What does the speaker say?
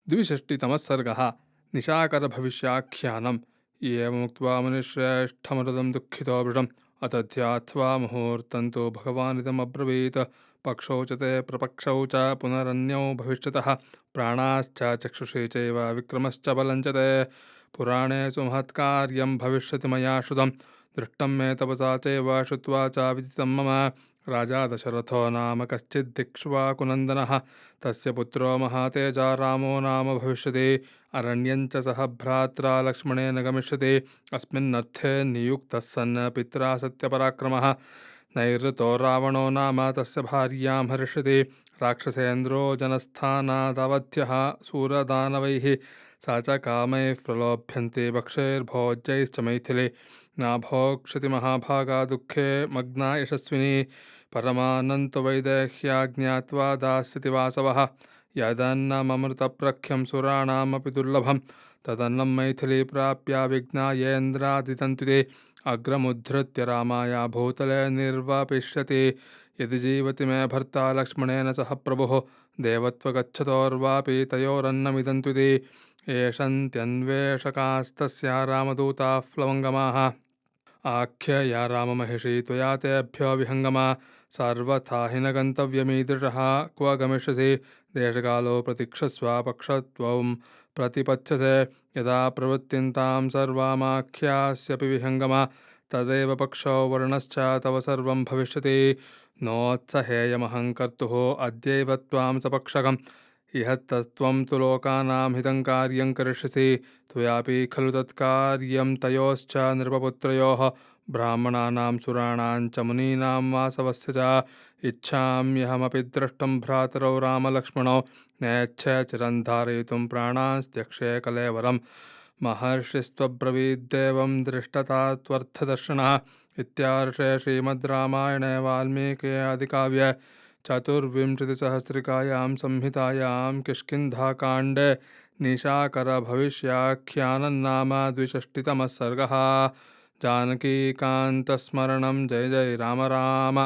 द्विषष्टितमः सर्गः निशाकरभविष्याख्यानम् एवमुक्त्वा मुनिश्रेष्ठमरुदं दुःखितो वृषम् अथ ध्यात्वा मुहूर्तं तु भगवानिदमब्रवीत् पक्षौ च ते प्रपक्षौ च पुनरन्यौ भविष्यतः प्राणाश्च चक्षुषी चैव विक्रमश्च बलं च ते पुराणेषु महत्कार्यं भविष्यति मया श्रुतं दृष्टं मे तपसा चैव श्रुत्वा च विदितं मम राजा दशरथो नाम कश्चिद्दिक्ष्वाकुनन्दनः तस्य पुत्रो महातेजा रामो नाम भविष्यति अरण्यञ्च सह भ्रात्रा लक्ष्मणेन गमिष्यति अस्मिन्नर्थे नियुक्तः सन् पित्रा सत्यपराक्रमः नैऋतो रावणो नाम तस्य भार्यां हरिष्यति राक्षसेन्द्रो जनस्थानादवध्यः सूरदानवैः सा च कामैः प्रलोभ्यन्ते भक्षैर्भोज्यैश्च मैथिली न भोक्ष्यति महाभागा दुःखे मग्ना यशस्विनी परमानन्तवैदेह्या ज्ञात्वा दास्यति वासवः यदन्नममृतप्रख्यं सुराणामपि दुर्लभं तदन्नं मैथिली प्राप्य विज्ञायेन्द्रादितन्तुते अग्रमुद्धृत्य रामाय भूतले निर्वापिष्यति यदि जीवति मे भर्ता लक्ष्मणेन सह प्रभुः देवत्वगच्छतोर्वापि तयोरन्नमिदन्तुते एषन्त्यन्वेषकास्तस्य रामदूताः प्लवङ्गमाः आख्यया राममहिषी त्वया तेभ्यो विहङ्गमा सर्वथा हि न गन्तव्यमीदृशः क्व गमिष्यसि देशकालो प्रतीक्षस्व पक्षत्वं प्रतिपत्स्यसे यदा प्रवृत्तिन्तां सर्वामाख्यास्यपि विहङ्गमा तदेव पक्षो वर्णश्च तव सर्वं भविष्यति नोत्सहेयमहं कर्तुः अद्यैव त्वां सपक्षकम् इह तस्त्वं तु लोकानां हितं कार्यं करिष्यसि त्वयापि खलु तत्कार्यं तयोश्च नृपपुत्रयोः ब्राह्मणानां सुराणां च मुनीनां वासवस्य च इच्छाम्यहमपि द्रष्टुं भ्रातरौ रामलक्ष्मणौ नेच्छे चिरं धारयितुं प्राणांस्त्यक्षे कलेवरम् महर्षिस्त्वब्रवीद्देवं दृष्टतात्वर्थदर्शनः इत्यार्षे श्रीमद् रामायणे वाल्मीकिये आदिकाव्ये चतुर्विंशतिसहस्रिकायां संहितायां किष्किन्धाकाण्डे निशाकरभविष्याख्यानं नाम द्विषष्टितमः सर्गः जानकीकान्तस्मरणं जय जय राम राम।